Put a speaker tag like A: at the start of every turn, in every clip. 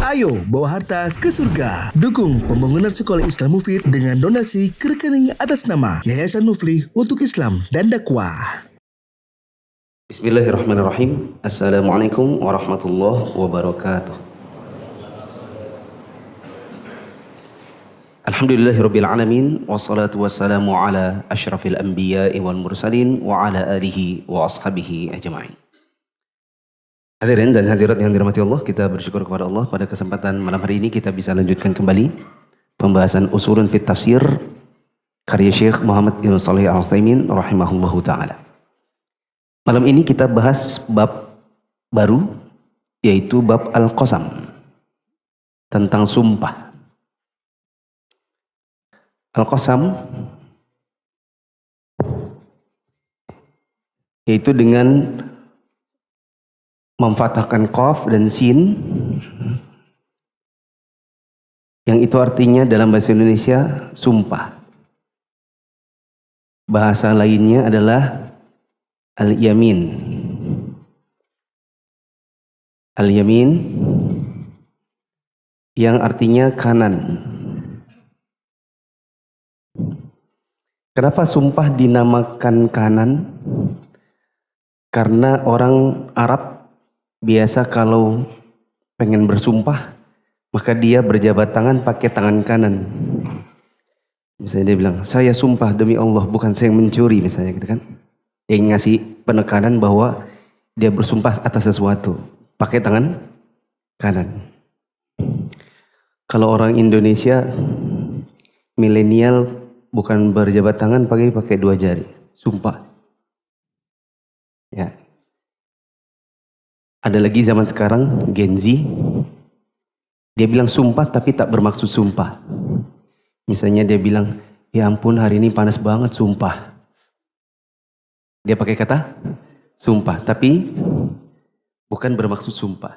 A: Ayo bawa harta ke surga. Dukung pembangunan sekolah Islam Mufid dengan donasi ke rekening atas nama Yayasan Muflih untuk Islam dan Dakwah.
B: Bismillahirrahmanirrahim. Assalamualaikum warahmatullahi wabarakatuh. Alhamdulillahirabbil alamin wassalatu wassalamu ala asyrafil anbiya'i wal mursalin wa ala alihi wa ashabihi ajma'in. Hadirin dan hadirat yang dirahmati Allah, kita bersyukur kepada Allah pada kesempatan malam hari ini kita bisa lanjutkan kembali pembahasan Ushulun fit Tafsir karya Syekh Muhammad Ibn Shalih Al-Utsaimin rahimahullahu taala. Malam ini kita bahas bab baru, yaitu bab Al-Qasam, tentang sumpah. Al-Qasam yaitu dengan memfathahkan qaf dan sin, yang itu artinya dalam bahasa Indonesia sumpah. Bahasa lainnya adalah al-yamin. Al-yamin yang artinya kanan. Kenapa sumpah dinamakan kanan? Karena orang Arab biasa kalau pengen bersumpah, maka dia berjabat tangan pakai tangan kanan. Misalnya dia bilang, saya sumpah demi Allah bukan saya yang mencuri, misalnya gitu kan. Dia ngasih penekanan bahwa dia bersumpah atas sesuatu pakai tangan kanan. Kalau orang Indonesia milenial bukan berjabat tangan, pakai dua jari, sumpah. Ya. Ada lagi zaman sekarang Gen Z, dia bilang sumpah tapi tak bermaksud sumpah. Misalnya dia bilang, ya ampun hari ini panas banget, sumpah. Dia pakai kata sumpah, tapi bukan bermaksud sumpah.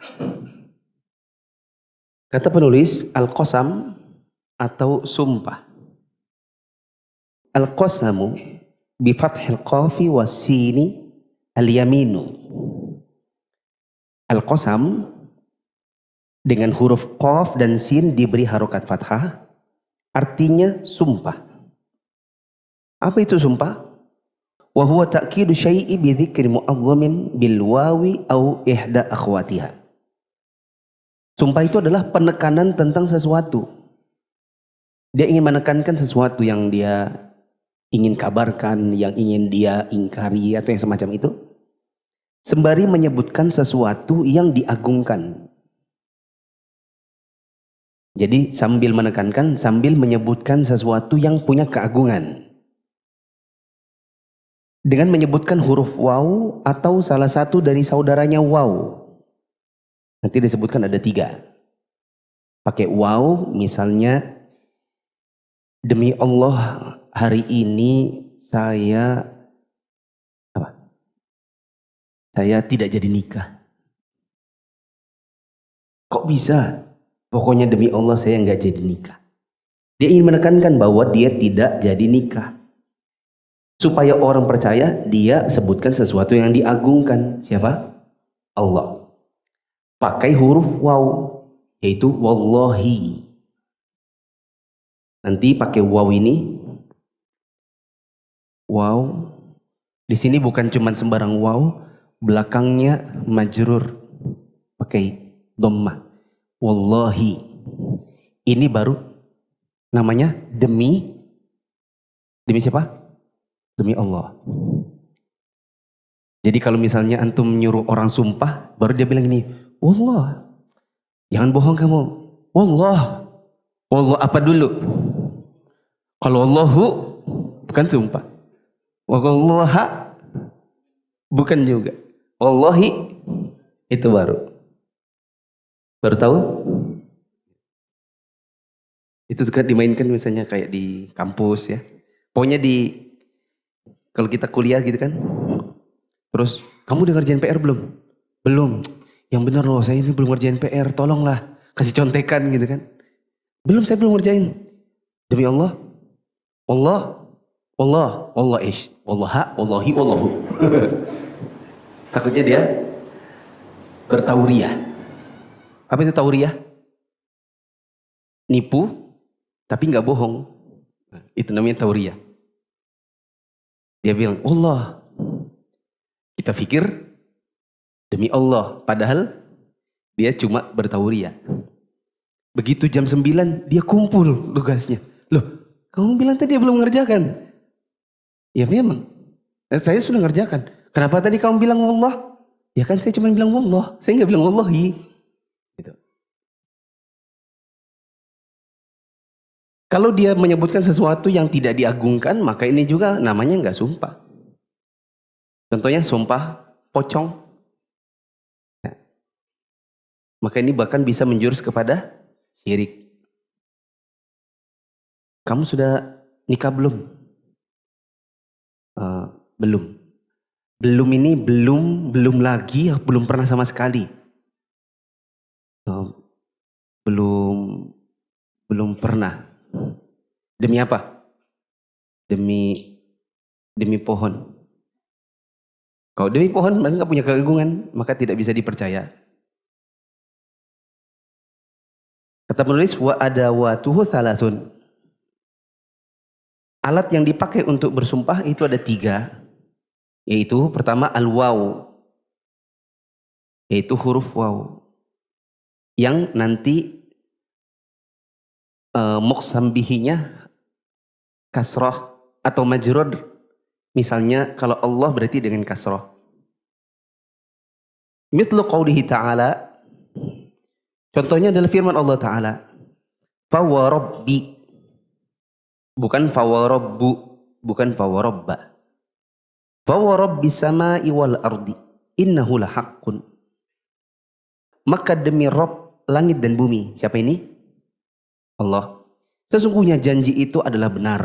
B: Kata penulis, al-qasam atau sumpah. Al-qasamu bi fathil qafi was sini al-yaminu. Al-qasam dengan huruf qaf dan sin diberi harokat fathah, artinya sumpah. Apa itu sumpah? Wa huwa ta'kidu syai'i bi dzikri mu'azzamin bil wawi au ihda akhwatiha. Sumpah itu adalah penekanan tentang sesuatu. Dia ingin menekankan sesuatu yang dia ingin kabarkan, yang ingin dia ingkari atau yang semacam itu, sembari menyebutkan sesuatu yang diagungkan. Jadi sambil menekankan, sambil menyebutkan sesuatu yang punya keagungan. Dengan menyebutkan huruf waw atau salah satu dari saudaranya waw. Nanti disebutkan ada 3. Pakai waw, misalnya, demi Allah hari ini saya tidak jadi nikah. Kok bisa? Pokoknya demi Allah saya nggak jadi nikah. Dia ingin menekankan bahwa dia tidak jadi nikah. Supaya orang percaya, dia sebutkan sesuatu yang diagungkan. Siapa? Allah. Pakai huruf waw, yaitu wallahi. Nanti pakai waw ini, waw. Di sini bukan cuma sembarang waw, belakangnya majrur pakai dhammah. Wallahi. Ini baru namanya demi siapa? Demi Allah. Jadi kalau misalnya antum nyuruh orang sumpah, baru dia bilang ini, wallah. Jangan bohong kamu. Wallah. Wallah apa dulu? Kalau Allahu bukan sumpah. Wallaha bukan juga. Wallahi itu baru. Baru tahu? Itu suka dimainkan misalnya kayak di kampus ya. Pokoknya kalau kita kuliah gitu kan. Terus, kamu udah ngerjain PR belum? Belum. Yang benar loh, saya ini belum ngerjain PR, tolonglah. Kasih contekan gitu kan. Belum, saya belum ngerjain. Demi Allah. Allah ish. Wallaha, wallahi, wallahu. Takutnya dia bertauriah. Apa itu tauriah? nipu tapi nggak bohong. Nah, itu namanya tauriyah. Dia bilang, Allah. Kita pikir demi Allah. Padahal dia cuma bertauriyah. Begitu jam 9 dia kumpul tugasnya. Loh, kamu bilang tadi dia belum mengerjakan. Ya memang. Saya sudah mengerjakan. Kenapa tadi kamu bilang wallah? Ya kan saya cuma bilang wallah. Saya nggak bilang wallahi. Gitu. Kalau dia menyebutkan sesuatu yang tidak diagungkan, maka ini juga namanya nggak sumpah. Contohnya sumpah pocong. Ya. Maka ini bahkan bisa menjurus kepada syirik. Kamu sudah nikah belum? Belum. Belum ini belum lagi, belum pernah sama sekali. Belum pernah. Demi apa? Demi pohon. Kalau demi pohon mereka nggak punya keagungan, maka tidak bisa dipercaya. Kata penulis, wa adawatuhu thalathun. Alat yang dipakai untuk bersumpah itu ada 3. Yaitu pertama al-waw. Yaitu huruf waw. Yang nanti muqsam bihinya kasroh atau majrur. Misalnya kalau Allah berarti dengan kasroh. Mithlu qawlihi ta'ala. Contohnya adalah firman Allah Ta'ala. Fawarabbi. Bukan fawarabbu. Bukan fawarabba. Fawarabbi sama'i wal ardi. Innahu lahaqqun. Maka demi Rabb langit dan bumi. Siapa ini? Allah. Sesungguhnya janji itu adalah benar.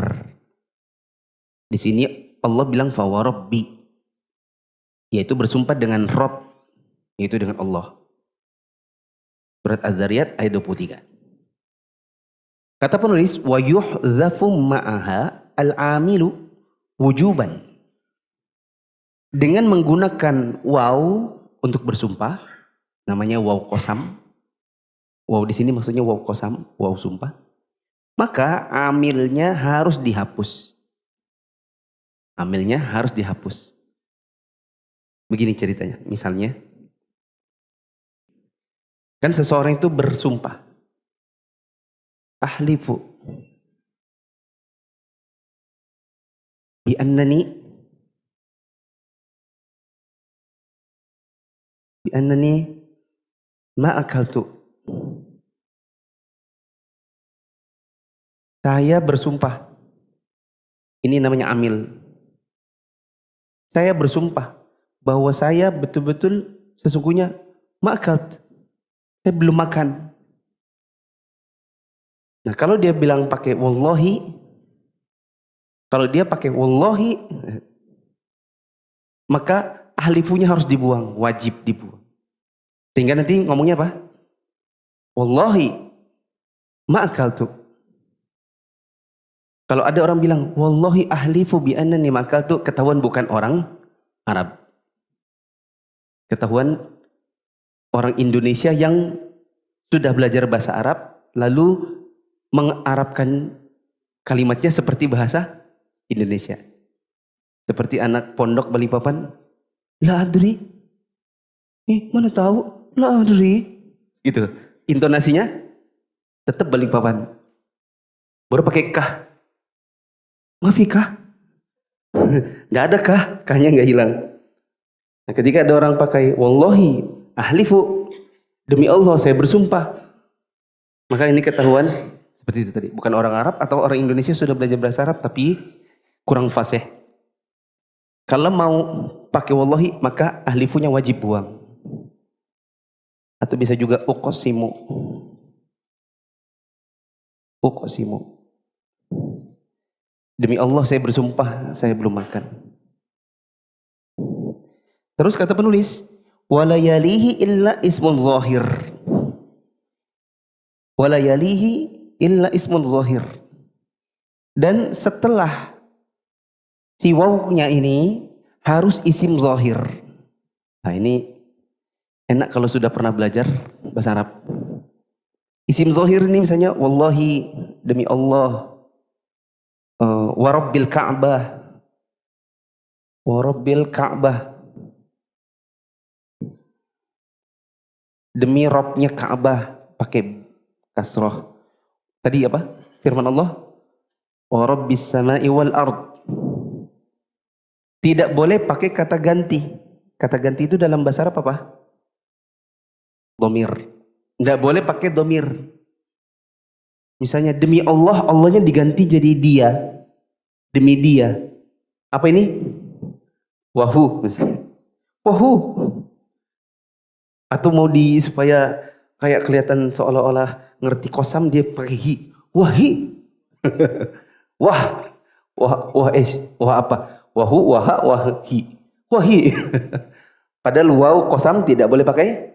B: Di sini Allah bilang fawarabbi, yaitu bersumpah dengan Rabb, yaitu dengan Allah. Surat Az-Zariyat ayat 23. Kata penulis, wa yuhdhafu ma'aha al-amilu wujuban. Dengan menggunakan waw untuk bersumpah, namanya waw qasam. Waw di sini maksudnya waw qasam, waw sumpah. Maka amilnya harus dihapus. Amilnya harus dihapus. Begini ceritanya, misalnya. Kan seseorang itu bersumpah. Ahlifu. Bi annani ma akaltu. Saya bersumpah. Ini namanya amil. Saya bersumpah bahwa saya betul-betul sesungguhnya ma'akalt. Saya belum makan. Nah kalau dia bilang pakai wallahi, kalau dia pakai wallahi, maka ahlifunya harus dibuang, wajib dibuang. Sehingga nanti ngomongnya apa? Wallahi ma'akaltu. Kalau ada orang bilang, wallahi ahlifu bi annani ma'akaltu, ketahuan bukan orang Arab. Ketahuan orang Indonesia yang sudah belajar bahasa Arab, lalu mengarabkan kalimatnya seperti bahasa Indonesia. Seperti anak pondok Balikpapan, la adri. Mana tahu? La adri. Gitu. Intonasinya tetap Balikpapan. Baru pakai kah. Maafikah? Nggak ada kah? Kahnya nggak hilang. Nah, ketika ada orang pakai wallahi ahlifu, demi Allah saya bersumpah, maka ini ketahuan seperti itu tadi. Bukan orang Arab atau orang Indonesia sudah belajar bahasa Arab tapi kurang fasih. Kalau mau pakai wallahi maka ahlifunya wajib buang. Atau bisa juga uqsimu. Uqsimu. Demi Allah saya bersumpah saya belum makan. Terus kata penulis, wala yalihi illa ismun zahir. Wala yalihi illa ismun zahir. Dan setelah si wawnya ini harus isim zahir. Nah ini enak kalau sudah pernah belajar bahasa Arab. Isim zahir ini misalnya wallahi, demi Allah, wa rabbil Ka'bah, wa rabbil Ka'bah, demi Robnya Ka'bah, pakai kasroh. Tadi apa? Firman Allah, wa rabbis sama'i wal ard. Tidak boleh pakai kata ganti. Kata ganti itu dalam bahasa Arab apa? Domir. Tidak boleh pakai domir. Misalnya demi Allah, Allahnya diganti jadi dia. Demi dia. Apa ini? Wahu. Misalnya. Wahu. Atau mau supaya kayak kelihatan seolah-olah ngerti kosam, dia pakai hi. Wahi. Wah. Wah apa? Wahu, waha, wahi. Wahi. Padahal waw kosam tidak boleh pakai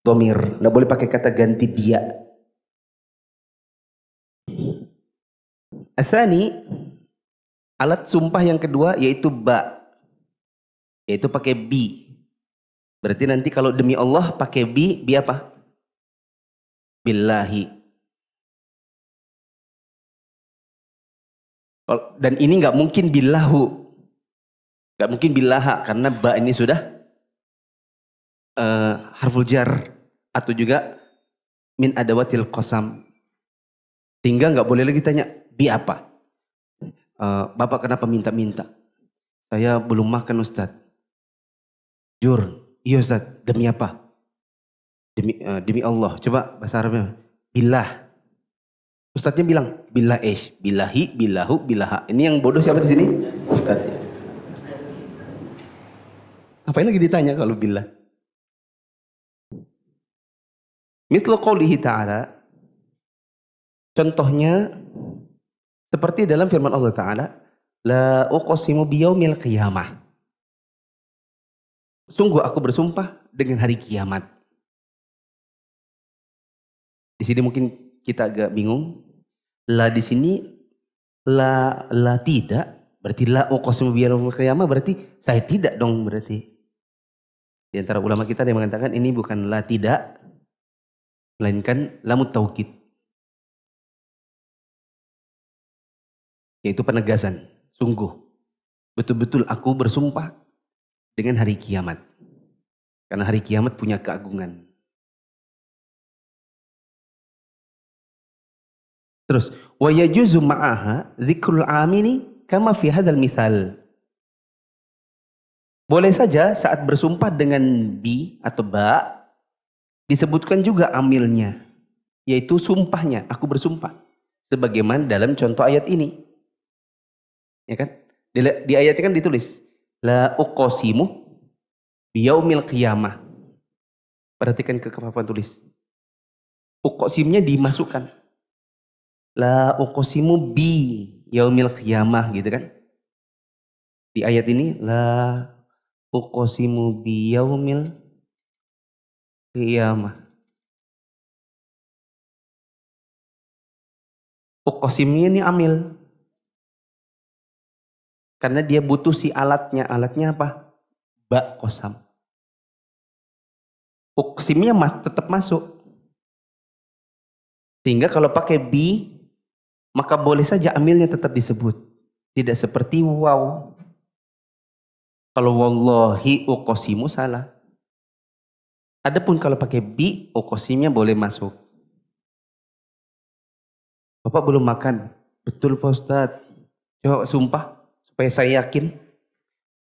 B: domir. Tidak boleh pakai kata ganti dia. Asani, alat sumpah yang kedua yaitu ba. Yaitu pakai bi. Berarti nanti kalau demi Allah pakai bi apa? Billahi. Dan ini nggak mungkin billahu. Nggak mungkin billaha karena ba ini sudah harful jar atau juga min adawatil qasam. Sehingga nggak boleh lagi tanya bi apa? Bapak kenapa minta-minta? Saya belum makan Ustadz. Jur, iya Ustadz, demi apa? Demi Allah. Coba bahasa Arabnya. Billah. Ustadznya bilang billah billahi, billahu, billaha. Ini yang bodoh siapa di sini? Ustadznya. Ngapain lagi ditanya kalau billah? Mithlu qawlihi ta'ala. Contohnya seperti dalam firman Allah Ta'ala, la uqsimu biyaumil qiyamah. Sungguh aku bersumpah dengan hari kiamat. Di sini mungkin kita agak bingung. La di sini la tidak, berarti la uqsimu biyaumil qiyamah berarti saya tidak dong berarti. Di antara ulama kita yang mengatakan ini bukan la tidak, melainkan lamut taukid. Yaitu penegasan, sungguh, betul-betul aku bersumpah dengan hari kiamat. Karena hari kiamat punya keagungan. Terus, wa yajuzu ma'aha dzikrul amini kama fi hadzal mithal. Boleh saja saat bersumpah dengan bi atau ba, disebutkan juga amilnya, yaitu sumpahnya, aku bersumpah. Sebagaimana dalam contoh ayat ini. Ya kan? Di ayatnya kan ditulis la uqsimu biyaumil qiyamah. Perhatikan kekerapan tulis. Uqsimnya dimasukkan. La uqsimu bi yaumil qiyamah gitu kan? Di ayat ini la uqsimu bi yaumil qiyamah. Uqsimnya ini amil. Karena dia butuh si alatnya. Alatnya apa? Ba kosam. Uqsimnya tetap masuk. Sehingga kalau pakai bi, maka boleh saja amilnya tetap disebut. Tidak seperti waw. Kalau wallahi uqsimu salah. Adapun kalau pakai bi, uqsimnya boleh masuk. Bapak belum makan. Betul Pak Ustadz. Coba sumpah. Supaya saya yakin,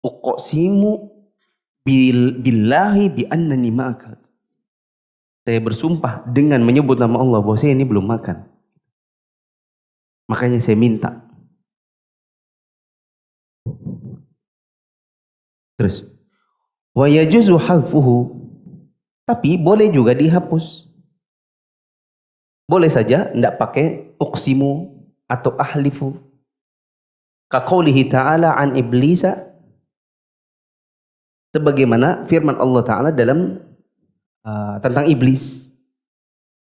B: uqsimu billahi bi annani ma'akal. Saya bersumpah dengan menyebut nama Allah bahwa saya ini belum makan. Makanya saya minta. Terus, wa yajuzu hadfuhu. Tapi boleh juga dihapus. Boleh saja tidak pakai uqsimu atau ahlifu. Kaqaulihi ta'ala an iblisa, sebagaimana firman Allah Ta'ala dalam tentang iblis.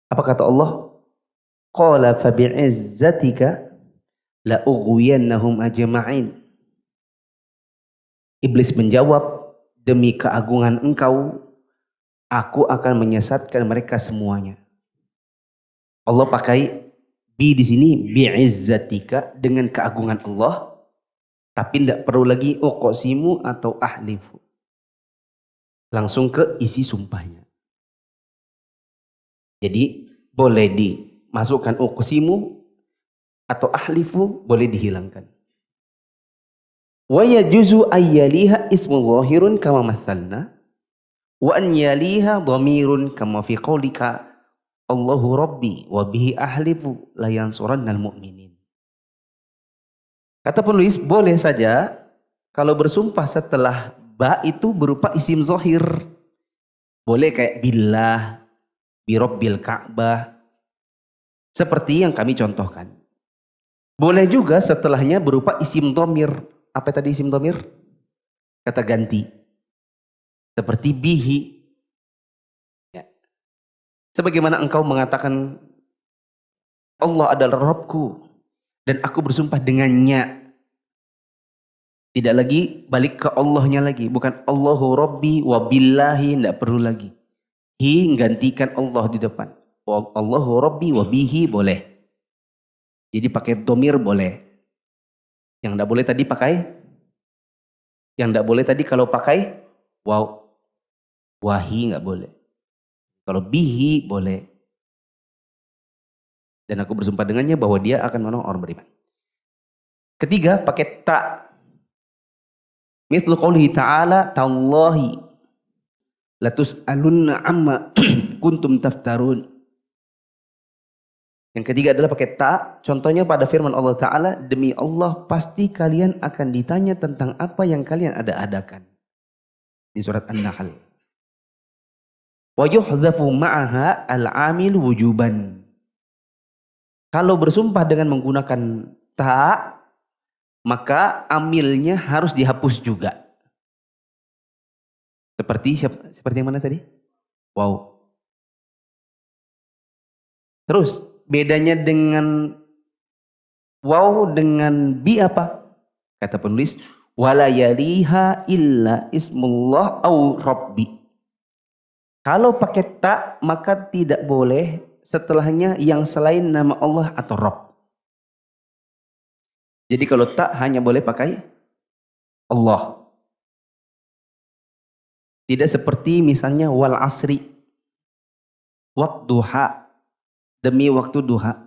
B: Apa kata Allah? Qala fa bi'izzatika la ughwiyannahum ajma'in. Iblis menjawab, demi keagungan engkau aku akan menyesatkan mereka semuanya. Allah pakai bi di sini bi'izzatika, dengan keagungan Allah, tapi tidak perlu lagi uqsimu atau ahlifu. Langsung ke isi sumpahnya. Jadi boleh dimasukkan uqsimu atau ahlifu, boleh dihilangkan. Wa yajuzu ayyaliha ismu zahirun kama mathalna wa an yaliha dhamirun kama fi qaulika Allahu rabbi wa bihi ahlifu la yansurannal mu'minin. Kata penulis, boleh saja kalau bersumpah setelah ba itu berupa isim zahir. Boleh kayak billah, birabbil ka'bah, seperti yang kami contohkan. Boleh juga setelahnya berupa isim dhamir. Apa tadi isim dhamir? Kata ganti. Seperti bihi. Ya. Sebagaimana engkau mengatakan Allah adalah Rabbku dan aku bersumpah dengannya. Tidak lagi balik ke Allahnya lagi. Bukan Allahu Rabbi wa billahi. Tidak perlu lagi. Hi gantikan Allah di depan. Allahu Rabbi wa bihi boleh. Jadi pakai dhamir boleh. Yang tidak boleh tadi pakai, yang tidak boleh tadi kalau pakai waw, wahi nggak boleh. Kalau bihi boleh. Dan aku bersumpah dengannya bahwa dia akan menolong orang beriman. Ketiga, pakai ta. Mithlu qoulihi ta'ala tallahi latus'alunna amma kuntum taftarun. Yang ketiga adalah pakai ta. Contohnya pada firman Allah Ta'ala, demi Allah pasti kalian akan ditanya tentang apa yang kalian ada-adakan. Di surat An-Nahl. Wa yuhdhafu ma'aha al-amil wujuban. Kalau bersumpah dengan menggunakan ta, maka amilnya harus dihapus juga. Seperti yang mana tadi? Wow. Terus bedanya dengan waw dengan bi apa? Kata penulis, wala yaliha illa ismullah au rabbi. Kalau pakai ta maka tidak boleh setelahnya yang selain nama Allah atau Rabb. Jadi kalau ta hanya boleh pakai Allah. Tidak seperti misalnya wal asri, wat duha, demi waktu duha,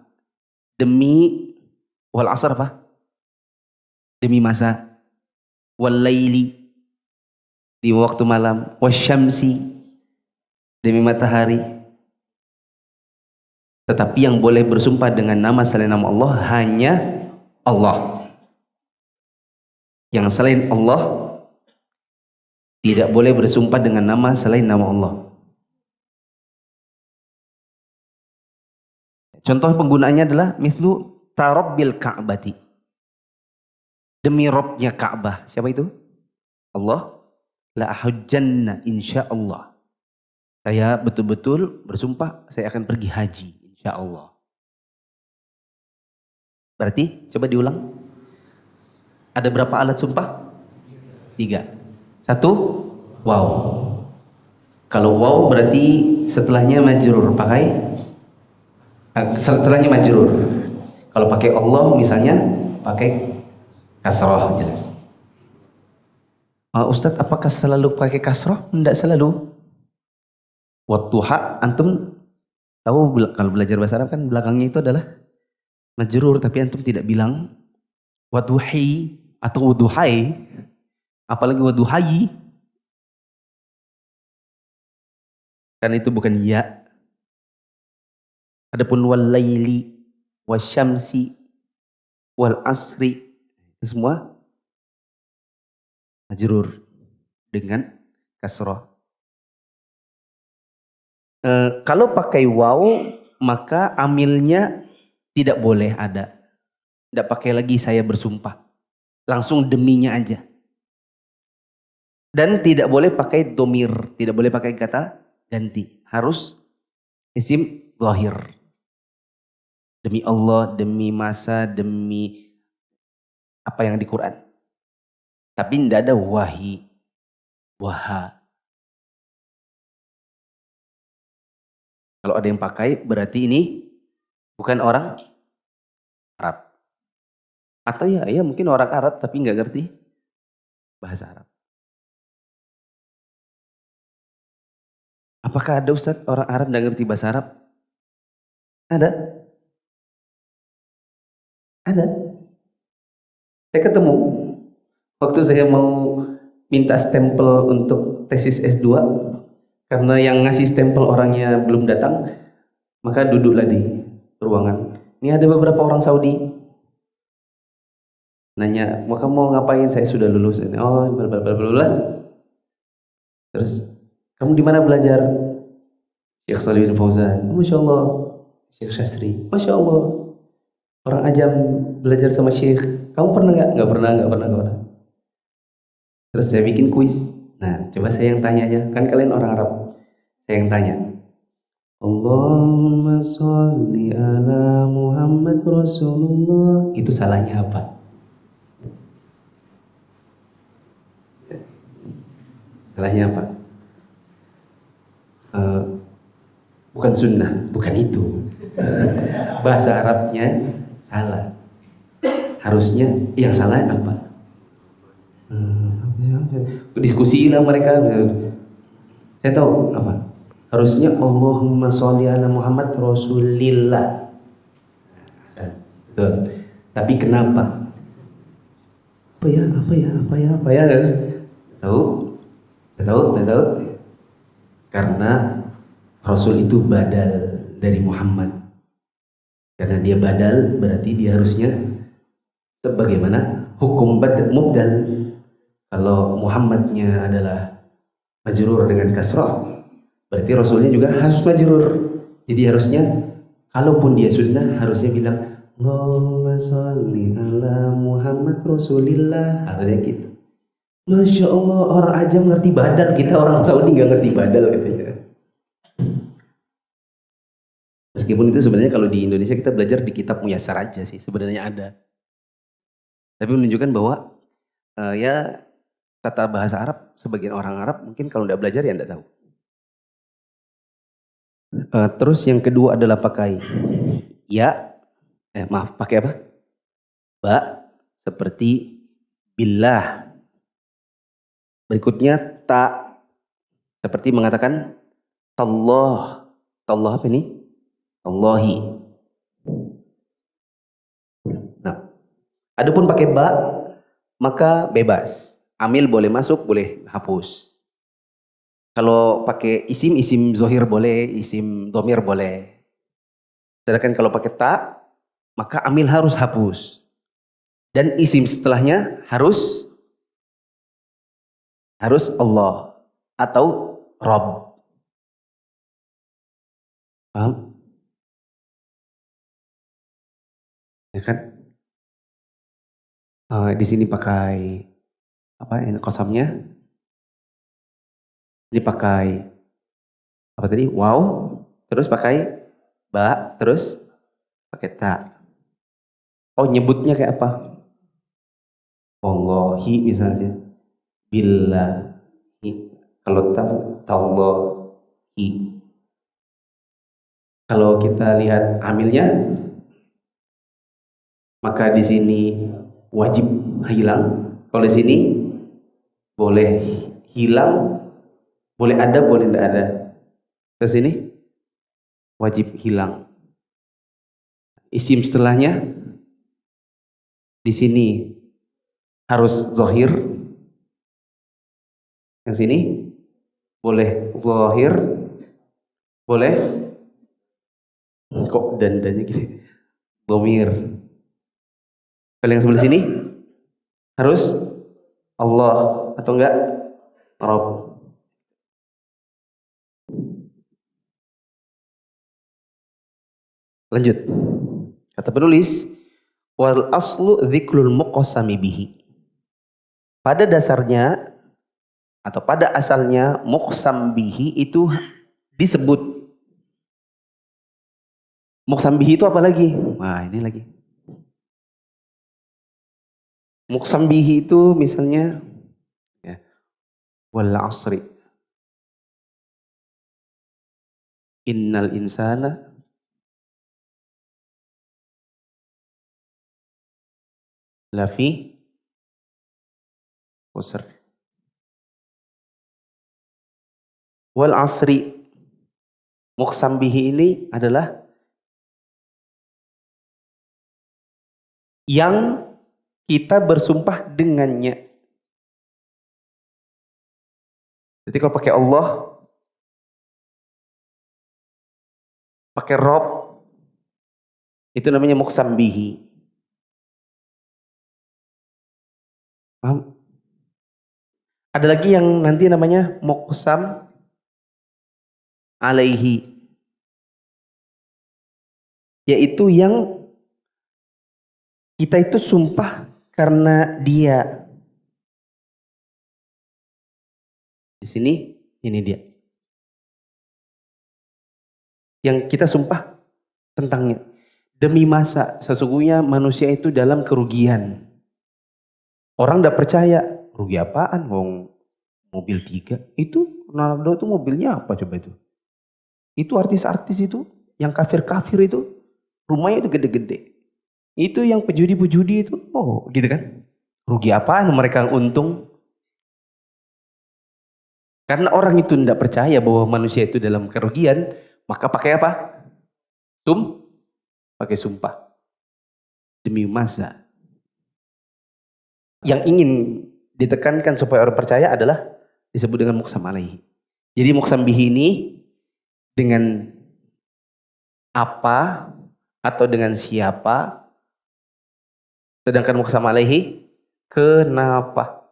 B: demi wal asr apa? Demi masa, wal laili, di waktu malam, wasyamsi, demi matahari. Tetapi yang boleh bersumpah dengan nama selain nama Allah hanya Allah. Yang selain Allah tidak boleh bersumpah dengan nama selain nama Allah. Contoh penggunaannya adalah mithlu tarabbil ka'bati. Demi Robnya Ka'bah. Siapa itu? Allah. La ahujjanna insyaallah. Saya betul-betul bersumpah saya akan pergi haji insyaallah. Berarti coba diulang. Ada berapa alat sumpah? 3. 1 waw. Kalau waw berarti setelahnya majrur, pakai setelahnya majrur. Kalau pakai Allah misalnya pakai kasrah, jelas. Ustadz, apakah selalu pakai kasrah? Tidak selalu. Wadduha, antum tahu kalau belajar bahasa Arab kan belakangnya itu adalah majrur, tapi antum tidak bilang wadduhi atau wadduhai, apalagi wadduhai. Karena itu bukan ya. Adapun wal laili, wasyamsi, wal asri, itu semua majrur dengan kasrah. Kalau pakai waw maka amilnya tidak boleh ada. Tidak pakai lagi saya bersumpah. Langsung deminya aja. Dan tidak boleh pakai domir, tidak boleh pakai kata ganti. Harus isim zahir. Demi Allah, demi masa, demi apa yang di Quran. Tapi tidak ada wahi, waha. Kalau ada yang pakai berarti ini bukan orang Arab. Atau ya mungkin orang Arab tapi nggak ngerti bahasa Arab. Apakah ada Ustadz orang Arab nggak ngerti bahasa Arab? Ada? Ada. Saya ketemu waktu saya mau minta stempel untuk tesis S2 karena yang ngasih stempel orangnya belum datang, maka duduklah di ruangan. Ini ada beberapa orang Saudi nanya, "Mau kamu mau ngapain?" "Saya sudah lulus." "Oh, blablabla." "Terus kamu di mana belajar?" "Syekh Shalih bin Fauzan." "Oh, Masya Allah." "Syekh Syastri." "Masya Allah." Orang ajam belajar sama Syekh. "Kamu pernah nggak?" Nggak pernah. Terus saya bikin kuis. Nah, coba saya yang tanya aja. Kan kalian orang Arab. Saya yang tanya. Allahumma sholli ala Muhammad Rasulullah. Itu salahnya apa? Salahnya apa? Bukan sunnah, bukan itu. Bahasa Arabnya salah. Harusnya yang salah apa? Diskusi lah mereka. Saya tahu apa? Harusnya Allahumma sholli ala Muhammad Rasulillah. Betul. Tapi kenapa? Apa ya? Tahu? Karena Rasul itu badal dari Muhammad. Karena dia badal, berarti dia harusnya sebagaimana hukum mubdal. Kalau Muhammadnya adalah majrur dengan kasrah, berarti Rasulnya juga harus majrur. Jadi harusnya, kalaupun dia sunnah, harusnya bilang Allahumma sholli ala Muhammad Rasulillah. Harusnya gitu. Masya Allah, orang ajam ngerti badal, kita orang Saudi nggak ngerti badal katanya. Meskipun itu sebenarnya kalau di Indonesia kita belajar di kitab Muyassar aja sih, sebenarnya ada. Tapi menunjukkan bahwa ya tata bahasa Arab, sebagian orang Arab mungkin kalau tidak belajar ya tidak tahu. Terus yang kedua adalah pakai pakai apa? Ba, seperti billah. Berikutnya ta, seperti mengatakan tallah. Tallah apa ini? Allahi. Nah, adapun pakai ba, maka bebas. Amil boleh masuk, boleh hapus. Kalau pakai isim zohir boleh, isim domir boleh. Sedangkan kalau pakai ta, maka amil harus hapus. Dan isim setelahnya harus Allah atau Rabb. Paham? Ya kan? Di sini pakai apa ini kosamnya? Ini pakai apa tadi? Wow, terus pakai ba, terus pakai ta. Oh, nyebutnya kayak apa? Wallahi misalnya. Billahi. Kalau tallahi. Kalau kita lihat amilnya, maka di sini wajib hilang. Kalau di sini boleh hilang, boleh ada, boleh tidak ada. Ke sini wajib hilang. Isim setelahnya di sini harus zahir. Yang sini boleh zahir, boleh kok dandannya gini. Dhamir. Kalau yang sebelah sini harus Allah atau enggak Rabb. Lanjut. Kata penulis, wal aslu dzikrul muqassami bihi. Pada dasarnya atau pada asalnya muqsam bihi itu disebut. Muqsam bihi itu apa lagi? Wah, ini lagi. Muqsam bihi itu misalnya ya, wal asri innal insana lafi khusr. Wal asri, muqsam bihi ini adalah yang kita bersumpah dengannya. Jadi kalau pakai Allah, pakai Rob, itu namanya muqsam bihi. Paham? Ada lagi yang nanti namanya muqsam alaihi, yaitu yang kita itu sumpah karena dia. Di sini ini dia. Yang kita sumpah tentangnya. Demi masa sesungguhnya manusia itu dalam kerugian. Orang tidak percaya, rugi apaan? Mobil 3. Itu Ronaldo itu mobilnya apa coba itu? Itu artis-artis itu, yang kafir-kafir itu, rumahnya itu gede-gede. Itu yang pejudi-pejudi itu, oh gitu kan? Rugi apaan mereka untung? Karena orang itu tidak percaya bahwa manusia itu dalam kerugian, maka pakai apa? Pakai sumpah. Demi masa. Yang ingin ditekankan supaya orang percaya adalah disebut dengan muqsam alaihi. Jadi muqsam bihi ini dengan apa atau dengan siapa, sedangkan muqsam alaihi kenapa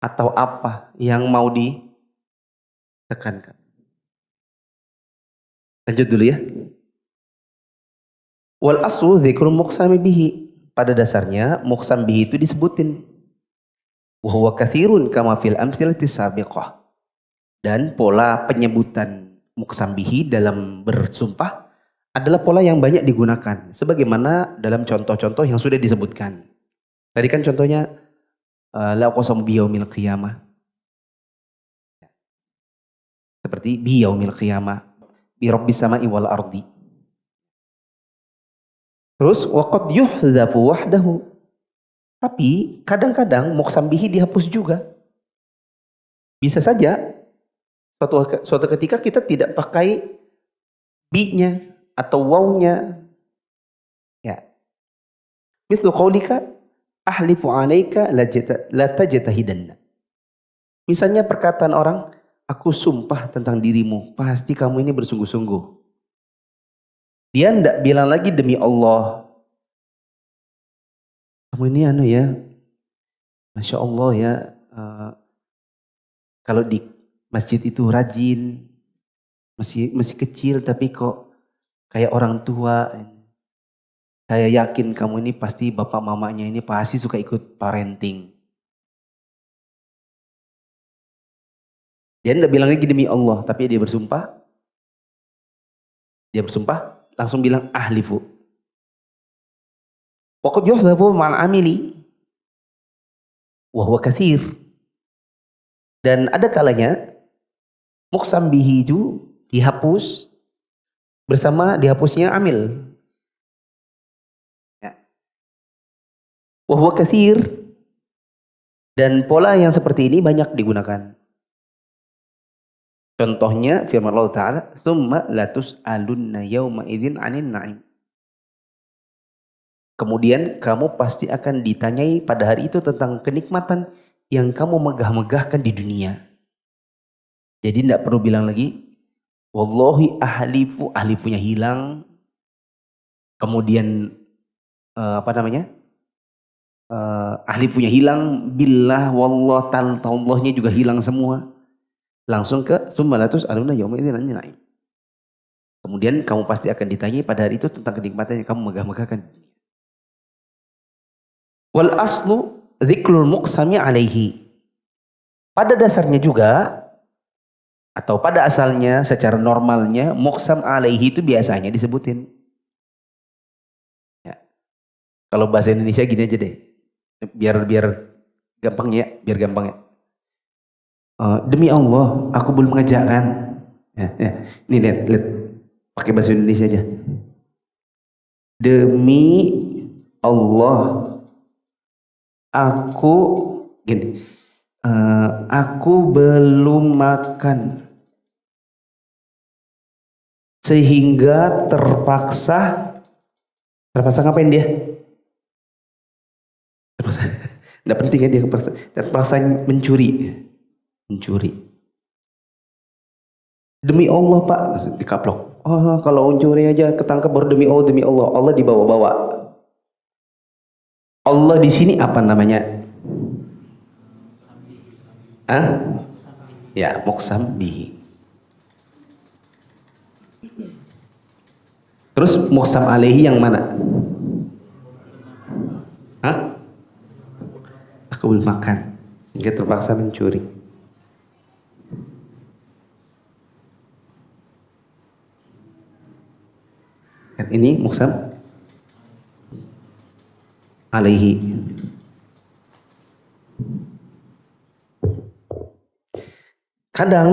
B: atau apa yang mau ditekankan. Lanjut dulu ya. Wal aslu dzikrul muqsami bihi. Pada dasarnya muqsam bihi itu disebutin. Wa huwa katsirun kama fil amthilati sabiqah. Dan pola penyebutan muqsam bihi dalam bersumpah adalah pola yang banyak digunakan sebagaimana dalam contoh-contoh yang sudah disebutkan. Tadi kan contohnya la uqsimu biyaumil qiyamah. Seperti biyaumil qiyamah, bi rabbis sama'i wal ardi. Terus waqad yuhdzafu wahdahu. Tapi kadang-kadang muqsam bihi dihapus juga. Bisa saja suatu ketika kita tidak pakai bi-nya atau waw-nya. Ya. Mithlu qaulika ahlifu 'alaika la tajtahidanna. Misalnya perkataan orang, aku sumpah tentang dirimu, pasti kamu ini bersungguh-sungguh. Dia tidak bilang lagi demi Allah. Kamu ini ya, Masya Allah ya, kalau di masjid itu rajin, masih kecil tapi kok kayak orang tua. Saya yakin kamu ini pasti bapak mamanya ini pasti suka ikut parenting. Dia tidak bilang lagi demi Allah, tapi dia bersumpah. Dia bersumpah, langsung bilang ahlifu. Waqad yuhdzafu ma'al amili wa huwa katsir. Dan ada kalanya muqsam bihi itu dihapus bersama dihapusnya amil. Ya. Wa huwa katsir. Dan pola yang seperti ini banyak digunakan. Contohnya firman Allah Ta'ala, "Tsumma latus'alunna yauma idzin 'anil na'im." Kemudian kamu pasti akan ditanyai pada hari itu tentang kenikmatan yang kamu megah-megahkan di dunia. Jadi tidak perlu bilang lagi, wallahi ahlifu, ahlifunya hilang. Kemudian ahlifunya hilang, billah, wallah, tallahnya juga hilang semua. Langsung ke summalatus aluna yauma idzin 'anil na'im. Kemudian kamu pasti akan ditanyai pada hari itu tentang kenikmatan yang kamu megah-megahkan. Wal aslu dzikrul muqsami alaihi. Pada dasarnya juga atau pada asalnya secara normalnya muqsam alaihi itu biasanya disebutin. Ya. Kalau bahasa Indonesia gini aja deh. Biar gampang ya, demi Allah, aku belum mengajakkan. Ya. Ini lihat, pakai bahasa Indonesia aja. Demi Allah, Aku gini, aku belum makan sehingga terpaksa ngapain dia? Terpaksa, nggak penting ya dia terpaksa mencuri. Demi Allah Pak, dikaplok. Oh, kalau mencuri aja ketangkep baru demi Allah. Allah dibawa-bawa. Allah di sini apa namanya? Ya, muqsam bihi. Terus muqsam alaihi yang mana? Aku belum makan sehingga terpaksa mencuri. Dan ini muqsam alaihi. Kadang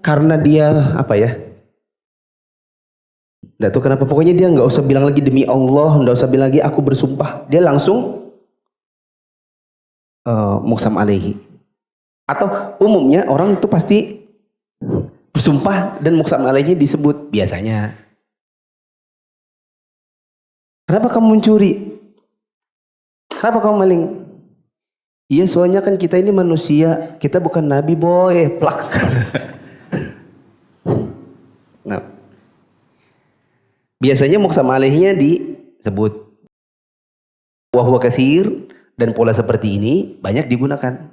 B: karena dia apa ya? Nggak tahu kenapa, pokoknya dia nggak usah bilang lagi demi Allah, nggak usah bilang lagi aku bersumpah, dia langsung muqsam alaihi. Atau umumnya orang itu pasti bersumpah dan muqsam alaihi disebut biasanya. Kenapa kamu mencuri? Kenapa kamu maling? Iya, soalnya kan kita ini manusia, kita bukan nabi boy, plak. Nah, biasanya muqsam alaihinya disebut. Wa huwa katsir, dan pola seperti ini banyak digunakan.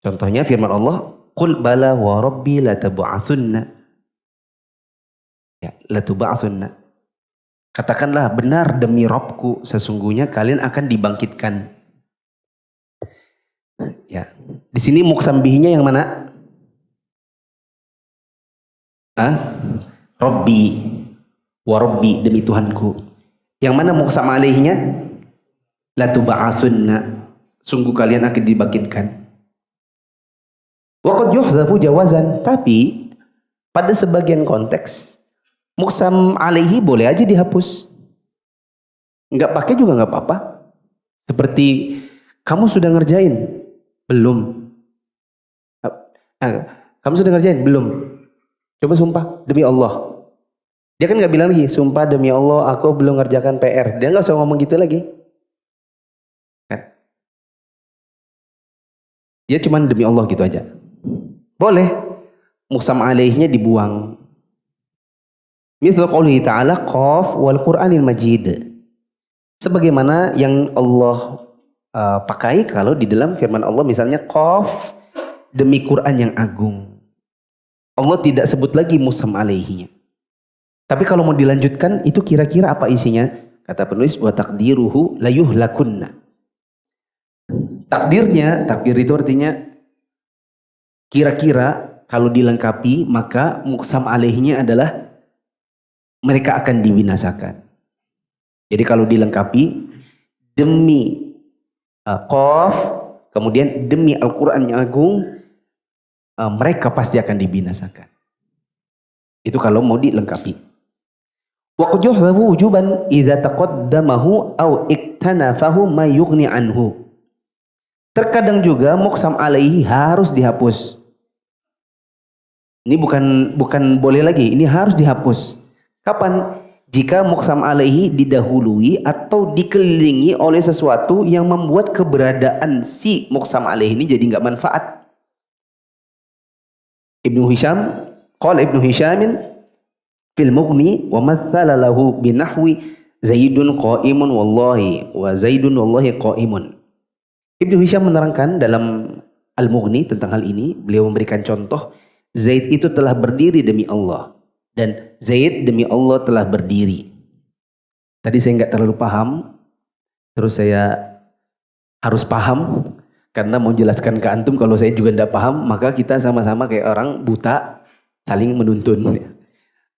B: Contohnya firman Allah, qul bala wa rabbi latub'atsunna. Ya, latub'atsunna. Katakanlah benar demi Rabbku, sesungguhnya kalian akan dibangkitkan. Ya, di sini muqsam bihinya yang mana? Rabbi, wa rabbi, demi Tuhanku. Yang mana muqsam alaihinya? La tuba'atsunna, sungguh kalian akan dibangkitkan. Wa qad yuhdhafu jawazan, tapi pada sebagian konteks muqsam alaihi boleh aja dihapus. Enggak pakai juga enggak apa-apa. Seperti kamu sudah ngerjain? Belum. Kamu sudah ngerjain? Belum. Coba sumpah demi Allah. Dia kan nggak bilang lagi sumpah demi Allah aku belum ngerjakan PR. Dia nggak usah ngomong gitu lagi. Kan? Dia cuma demi Allah gitu aja. Boleh. Muqsam alaihnya dibuang. Misal qoulihi ta'ala qaf wal Qur'anil Majid. Sebagaimana yang Allah pakai kalau di dalam firman Allah misalnya qaf demi Quran yang agung. Allah tidak sebut lagi muqsam alaihinya. Tapi kalau mau dilanjutkan itu kira-kira apa isinya? Kata penulis wa taqdiruhu la yuhlakunna. Takdir itu artinya kira-kira kalau dilengkapi maka muqsam alaihinya adalah mereka akan dibinasakan. Jadi kalau dilengkapi demi qaf kemudian demi Al-Qur'an yang agung, mereka pasti akan dibinasakan. Itu kalau mau dilengkapi. Wa qad yuhdhafu wujuban idza taqaddamahu aw iktanafahu ma yughni anhu. Terkadang juga muqsam alaihi harus dihapus. Ini bukan boleh lagi, ini harus dihapus. Kapan? Jika muqsam alaihi didahului atau dikelilingi oleh sesuatu yang membuat keberadaan si muqsam alaihi ini jadi nggak manfaat. Ibnu Hisham fil Mughni wa mathala lahu binahwi Zaidun qa'imun wallahi wa Zaidun wallahi qa'imun. Ibnu Hisham menerangkan dalam Al-Mughni tentang hal ini, beliau memberikan contoh Zaid itu telah berdiri demi Allah dan Zaid demi Allah telah berdiri. Tadi saya nggak terlalu paham, terus saya harus paham karena mau jelaskan ke antum. Kalau saya juga nggak paham, maka kita sama-sama kayak orang buta saling menuntun.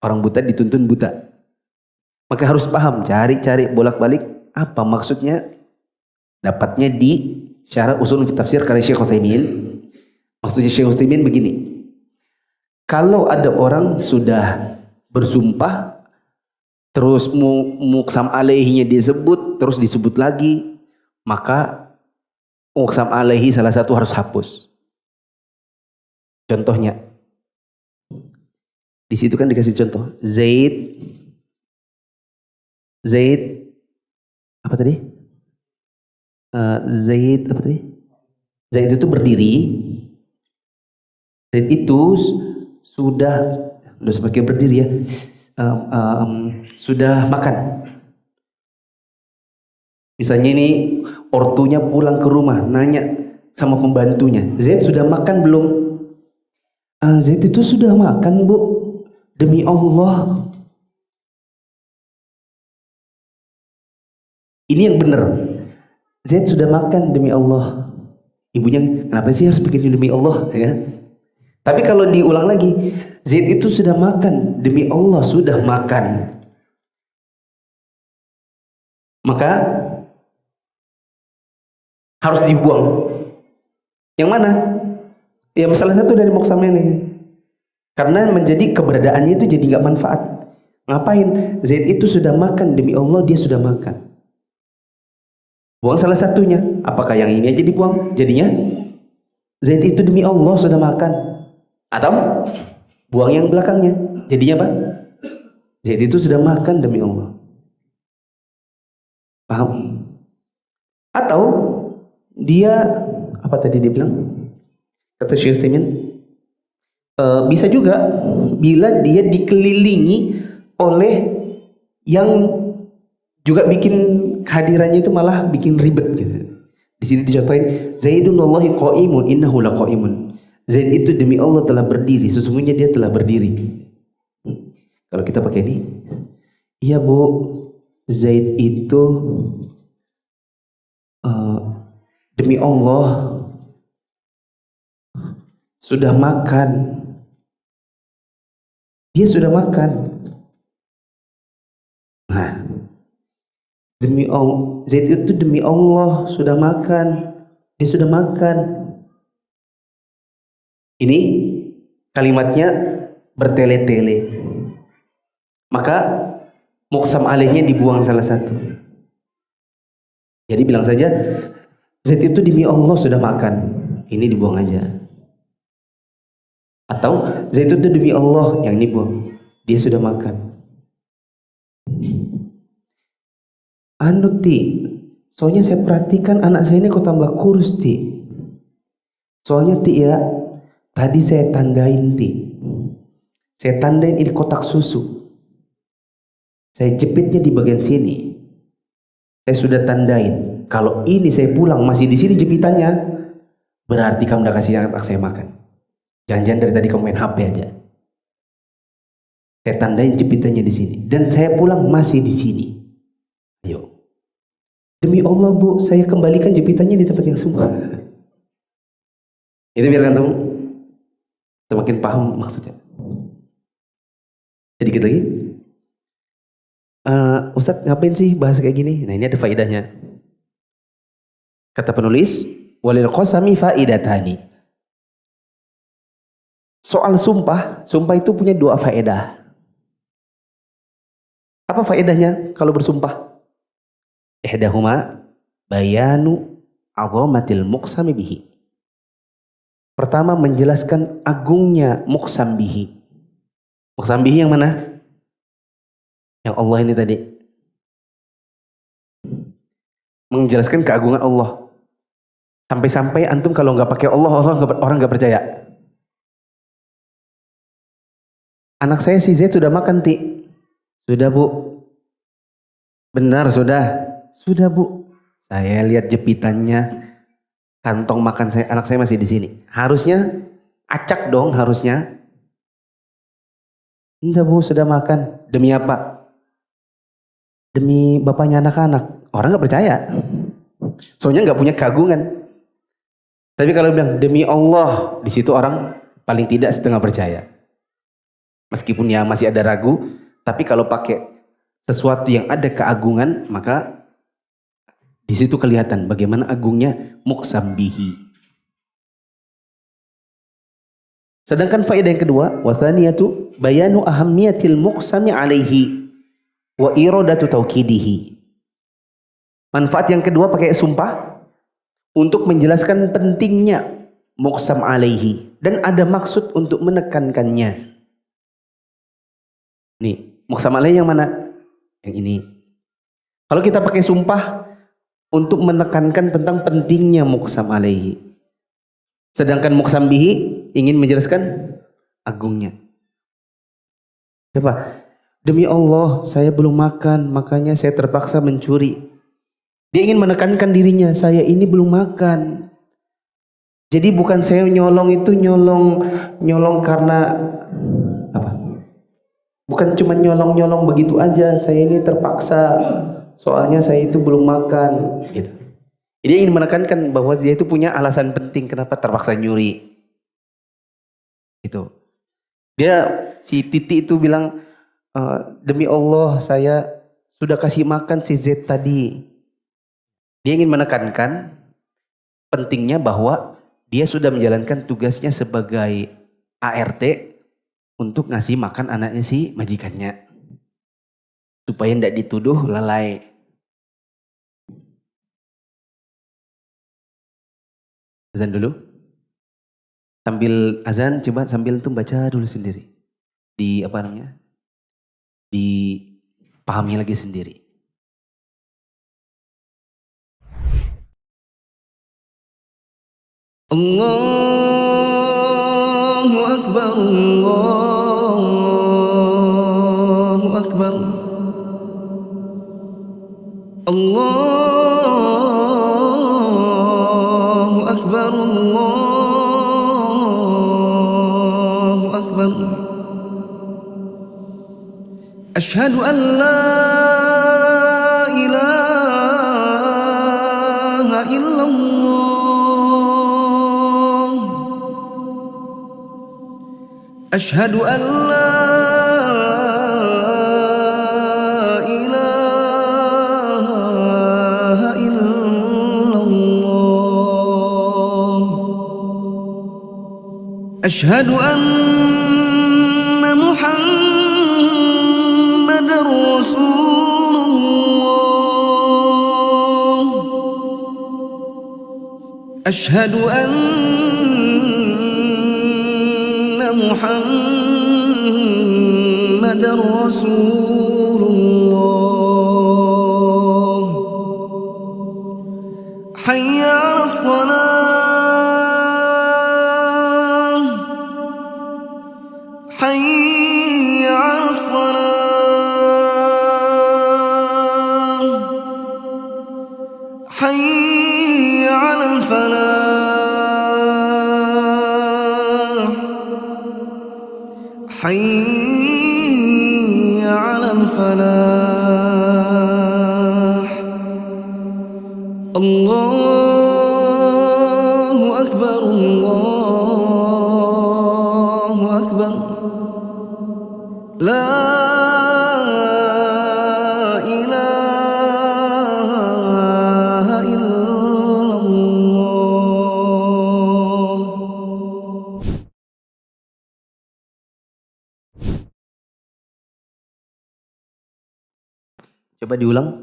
B: Orang buta dituntun buta. Maka harus paham, cari-cari bolak-balik apa maksudnya. Dapatnya di Syarah Ushul Tafsir karya Syekh Utsaimin. Maksudnya Syekh Utsaimin begini. Kalau ada orang sudah bersumpah terus muqsam alaihinya disebut, terus disebut lagi, maka muqsam alaihi salah satu harus hapus. Contohnya, di situ kan dikasih contoh, Zaid apa tadi? Zaid apa tadi? Zaid itu berdiri. Zaid itu sudah sebagai berdiri ya. Sudah makan. Misalnya ini ortunya pulang ke rumah, nanya sama pembantunya, Zaid sudah makan belum? Zaid itu sudah makan, Bu. Demi Allah. Ini yang benar. Zaid sudah makan demi Allah. Ibunya, kenapa sih harus bikin demi Allah? Ya. Tapi kalau diulang lagi, Zaid itu sudah makan demi Allah, sudah makan. Maka harus dibuang. Yang mana? Ya salah satu dari muqsamnya nih. Karena menjadi keberadaannya itu jadi nggak manfaat. Ngapain? Zaid itu sudah makan demi Allah, dia sudah makan. Buang salah satunya. Apakah yang ini aja dibuang? Jadinya Zaid itu demi Allah sudah makan. Atau buang yang belakangnya. Jadinya apa? Zaid itu sudah makan demi Allah. Paham? Atau dia apa tadi dia bilang? Kata Syekh Utsaimin, bisa juga bila dia dikelilingi oleh yang juga bikin kehadirannya itu malah bikin ribet gitu. Di sini dicontohin, Zaidun wallahi qa'imun innahu laqa'imun. Zaid itu demi Allah telah berdiri, sesungguhnya dia telah berdiri. Kalau kita pakai ini, iya Bu, Zaid itu demi Allah sudah makan. Dia sudah makan. Nah, demi Allah, Zaid itu demi Allah sudah makan. Dia sudah makan. Ini kalimatnya bertele-tele. Maka muqsam alaihnya dibuang salah satu. Jadi bilang saja Zaid itu demi Allah sudah makan. Ini dibuang aja. Atau Zaid itu demi Allah, yang ini buang. Dia sudah makan. Soalnya saya perhatikan anak saya ini kok tambah kurus, Ti. Soalnya Ti ya, tadi saya tandain, Ti. Saya tandain ini kotak susu. Saya jepitnya di bagian sini. Saya sudah tandain. Kalau ini saya pulang masih di sini jepitannya, berarti kamu udah kasih anak saya makan. Jangan-jangan dari tadi kamu main HP aja. Saya tandain jepitannya di sini. Dan saya pulang masih di sini. Ayo. Demi Allah Bu, saya kembalikan jepitannya di tempat yang semua. Itu biar antum semakin paham maksudnya. Sedikit lagi. Ustadz ngapain sih bahas kayak gini? Nah ini ada faedahnya. Kata penulis, walil qasami faidatani. Soal sumpah itu punya dua faedah. Apa faedahnya kalau bersumpah? Ihdahuma bayanu azamatil muqsami bihi. Pertama menjelaskan agungnya muqsam bihi. Muqsam bihi yang mana? Yang Allah ini tadi. Menjelaskan keagungan Allah. Sampai-sampai antum kalau nggak pakai Allah, orang nggak percaya. Anak saya si Z sudah makan, Ti. Sudah Bu. Benar sudah. Sudah Bu. Saya lihat jepitannya, kantong makan saya, anak saya masih di sini. Harusnya acak dong harusnya. Enggak Bu, sudah makan. Demi apa? Demi bapaknya anak-anak. Orang nggak percaya. Soalnya nggak punya keagungan. Tapi kalau bilang demi Allah, di situ orang paling tidak setengah percaya. Meskipun ya masih ada ragu, tapi kalau pakai sesuatu yang ada keagungan, maka di situ kelihatan bagaimana agungnya muqsam bihi. Sedangkan faedah yang kedua, wathaniyatu bayanu ahammiyatil muqsami alaihi. wa iradatu tauqidihi. Manfaat yang kedua pakai sumpah untuk menjelaskan pentingnya muqsam alaihi dan ada maksud untuk menekankannya. Nih, muqsam alaihi yang mana? Yang ini. Kalau kita pakai sumpah untuk menekankan tentang pentingnya muqsam alaihi. Sedangkan muqsam bihi ingin menjelaskan agungnya. Coba, demi Allah saya belum makan, makanya saya terpaksa mencuri. Dia ingin menekankan dirinya, saya ini belum makan. Jadi bukan saya nyolong itu nyolong karena apa? Bukan cuma nyolong begitu aja, saya ini terpaksa. Soalnya saya itu belum makan. Gitu. Jadi dia ingin menekankan bahwa dia itu punya alasan penting kenapa terpaksa nyuri. Gitu. Dia si Titi itu bilang, demi Allah saya sudah kasih makan si Z tadi. Dia ingin menekankan pentingnya bahwa dia sudah menjalankan tugasnya sebagai ART untuk ngasih makan anaknya si majikannya. Supaya tidak dituduh lalai. Azan dulu. Sambil azan coba sambil tuh baca dulu sendiri. Di apa namanya? Dipahami lagi sendiri. Allahu Akbar, Allahu Akbar, Allahu Akbar, Allahu Akbar. Asyhadu an la ilaha illallah. Asyhadu an la ilaha illallah. Asyhadu anna Muhammadar Rasulullah. Asyhadu Muhammadar Rasulullah. Hayya 'alas salah, hayya 'alas salah, hayya 'alal falah. حي على الفلاح. الله أكبر، الله أكبر. لا إله إلا الله. Coba diulang,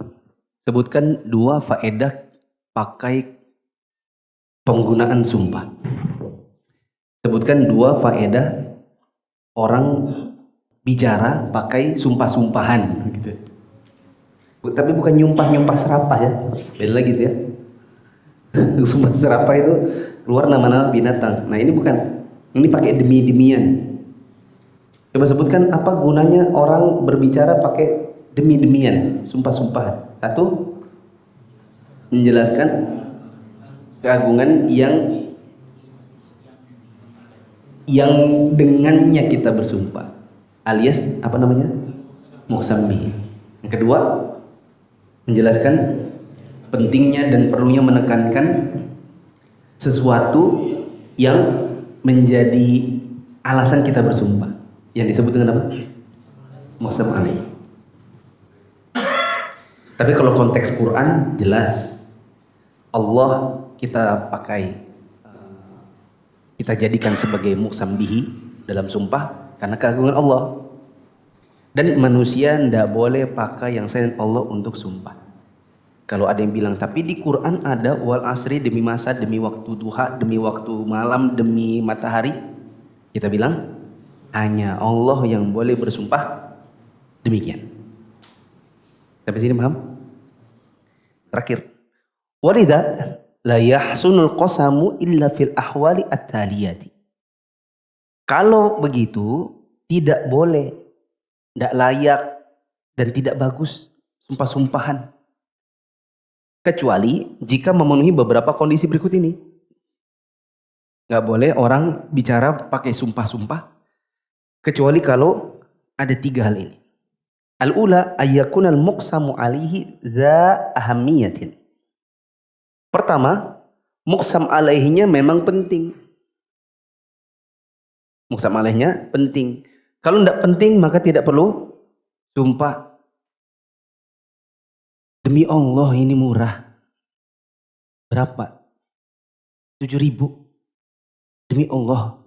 B: sebutkan 2 faedah pakai penggunaan sumpah. Sebutkan 2 faedah orang bicara pakai sumpah-sumpahan gitu. Tapi bukan nyumpah serapah ya, beda lagi gitu ya. Sumpah serapah itu keluar nama-nama binatang. Nah ini bukan, ini pakai demi-demian. Coba sebutkan apa gunanya orang berbicara pakai demi-demian, sumpah-sumpahan. 1, menjelaskan keagungan yang dengannya kita bersumpah, alias apa namanya? Muqsam bihi. Yang kedua, menjelaskan pentingnya dan perlunya menekankan sesuatu yang menjadi alasan kita bersumpah, yang disebut dengan apa? Muqsam alaihi. Tapi kalau konteks Quran jelas Allah kita pakai, kita jadikan sebagai muqsam bihi dalam sumpah karena keagungan Allah. Dan manusia tidak boleh pakai yang selain Allah untuk sumpah. Kalau ada yang bilang, tapi di Quran ada wal asri, demi masa, demi waktu duha, demi waktu malam, demi matahari. Kita bilang, hanya Allah yang boleh bersumpah demikian. Sampai sini paham? Terakhir. Walidha la yahsunul qasamu illa fil ahwali at-taliyati. Kalau begitu, tidak boleh, tidak layak, dan tidak bagus sumpah-sumpahan. Kecuali jika memenuhi beberapa kondisi berikut ini. Nggak boleh orang bicara pakai sumpah-sumpah. Kecuali kalau ada 3 hal ini. Al-ula ayyakun al-muqsamu alihi dha ahamiyatin. Pertama, muqsam alaihinya memang penting. Muqsam alaihinya penting. Kalau tidak penting maka tidak perlu sumpah. Demi Allah ini murah. Berapa? 7.000. Demi Allah.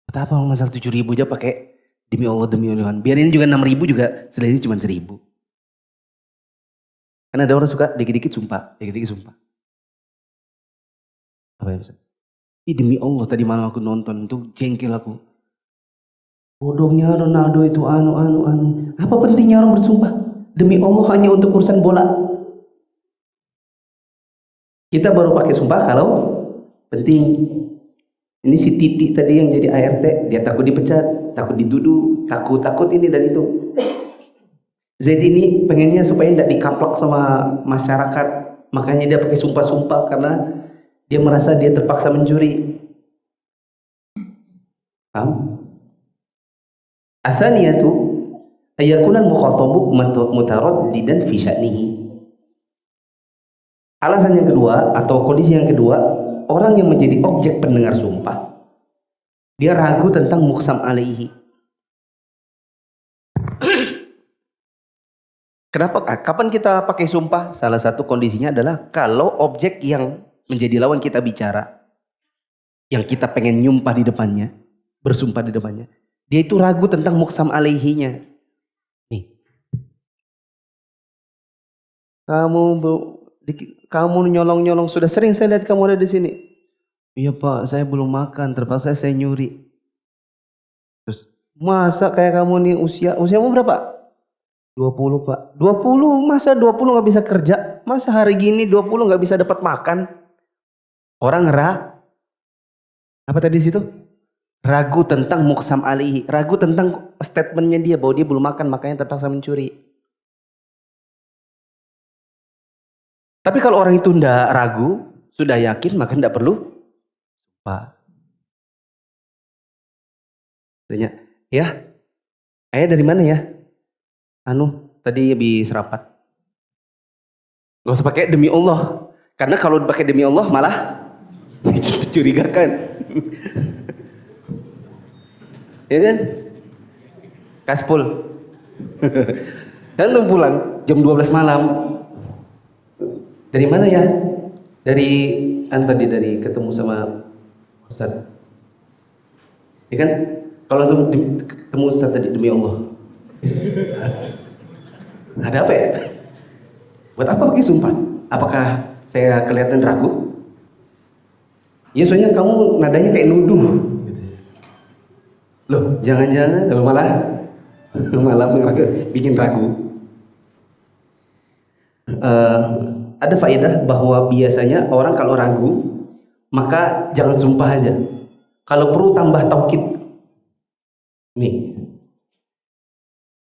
B: Betapa masalah 7.000 aja pakai demi Allah, demi Allah. Biar ini juga 6.000 juga selesai cuma 1.000. Karena ada orang suka dikit-dikit sumpah, dikit-dikit sumpah. Apa ya Ustaz? Demi Allah tadi malam aku nonton tuh jengkel aku. Bodohnya Ronaldo itu anu. Apa pentingnya orang bersumpah? Demi Allah hanya untuk urusan bola. Kita baru pakai sumpah kalau penting. Ini si Titi tadi yang jadi ART, dia takut dipecat, takut dituduh, takut ini dan itu. Zaid ini pengennya supaya tidak dikaplak sama masyarakat, makanya dia pakai sumpah-sumpah karena dia merasa dia terpaksa mencuri. Paham? Atsaniyatu ayakunal mukhatabu mutaraddidan fi sya'nihi. Alasan yang kedua atau kondisi yang kedua, orang yang menjadi objek pendengar sumpah, dia ragu tentang muqsam alaihi. Kenapa? Kapan kita pakai sumpah? Salah satu kondisinya adalah kalau objek yang menjadi lawan kita bicara, yang kita pengen nyumpah di depannya, bersumpah di depannya, dia itu ragu tentang muqsam alaihinya. Nih, kamu nyolong-nyolong, sudah sering saya lihat kamu ada di sini. Iya Pak, saya belum makan, terpaksa saya nyuri. Terus, masa kayak kamu nih usiamu berapa? 20 Pak. 20, masa 20 nggak bisa kerja? Masa hari gini 20 nggak bisa dapat makan? Orang apa tadi di situ? Ragu tentang muqsam alaihi, ragu tentang statementnya dia bahwa dia belum makan makanya terpaksa mencuri. Tapi kalau orang itu ndak ragu, sudah yakin maka ndak perlu Pak. Tanya, ya, ayah dari mana ya? Tadi habis rapat. Gak usah pakai demi Allah, karena kalau pakai demi Allah malah mencurigakan. Ya kan? Kaspul. Dan pulang jam 12 malam. Dari mana ya? Dari ketemu sama Ustaz. Ya kan? Kalau ketemu Ustaz tadi demi Allah. Ada apa ya? Buat apa pakai sumpah? Apakah saya kelihatan ragu? Ya soalnya kamu nadanya kayak nuduh. Loh, jangan-jangan malah bikin ragu. Ada faedah bahwa biasanya orang kalau ragu maka jangan sumpah aja. Kalau perlu tambah taukid. Nih,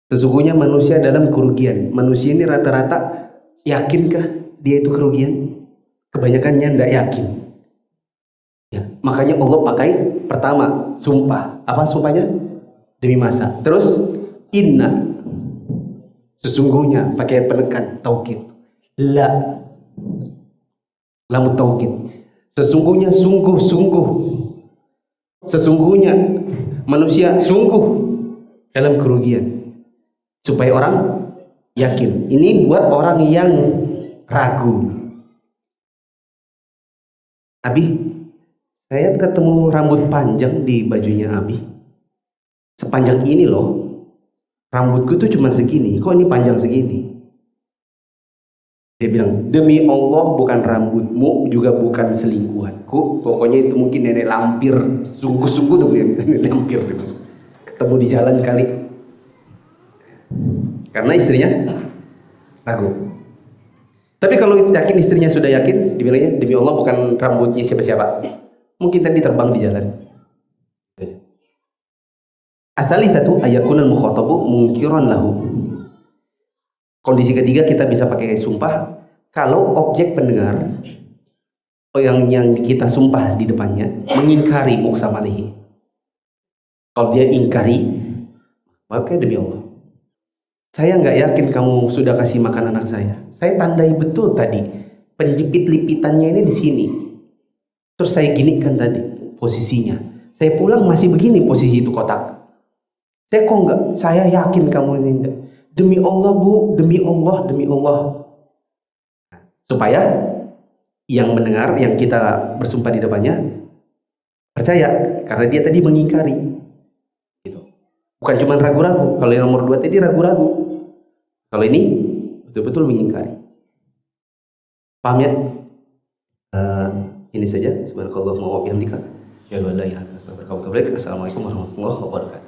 B: sesungguhnya manusia dalam kerugian. Manusia ini rata-rata yakinkah dia itu kerugian? Kebanyakannya tidak yakin. Ya, makanya Allah pakai pertama sumpah. Apa sumpahnya? Demi masa. Terus inna, sesungguhnya pakai penekan taukid. La, lamu taukid. Sesungguhnya sungguh-sungguh. Sesungguhnya manusia sungguh dalam kerugian. Supaya orang yakin. Ini buat orang yang ragu. Abi, saya ketemu rambut panjang di bajunya Abi. Sepanjang ini loh. rambutku tuh cuma segini, kok ini panjang segini? Dia bilang, demi Allah bukan rambutmu, juga bukan selingkuhanku, pokoknya itu mungkin nenek lampir, sungguh-sungguh dong nenek lampir. Ketemu di jalan kali. Karena istrinya ragu. Tapi kalau yakin istrinya sudah yakin, dibilangnya demi Allah bukan rambutnya siapa-siapa. Mungkin tadi terbang di jalan. Ats-tsalitsatu ayakunal mukhatabu munkiran lahu. Kondisi ketiga kita bisa pakai sumpah kalau objek pendengar yang kita sumpah di depannya mengingkari muqsam alaihi. Kalau dia ingkari, maka demi Allah, saya nggak yakin kamu sudah kasih makan anak saya. Saya tandai betul tadi penjepit lipitannya ini di sini. Terus saya ginikan tadi posisinya. Saya pulang masih begini posisi itu kotak. Saya kok enggak, saya yakin kamu ini enggak. Demi Allah Bu, demi Allah, demi Allah. Supaya yang mendengar, yang kita bersumpah di depannya percaya, karena dia tadi mengingkari. Gitu. Bukan cuma ragu-ragu. Kalau yang nomor 2 tadi ragu-ragu. Kalau ini betul-betul mengingkari. Paham ya? Ini saja. Subhanakallahumma wa bihamdika. Assalamualaikum warahmatullahi wabarakatuh.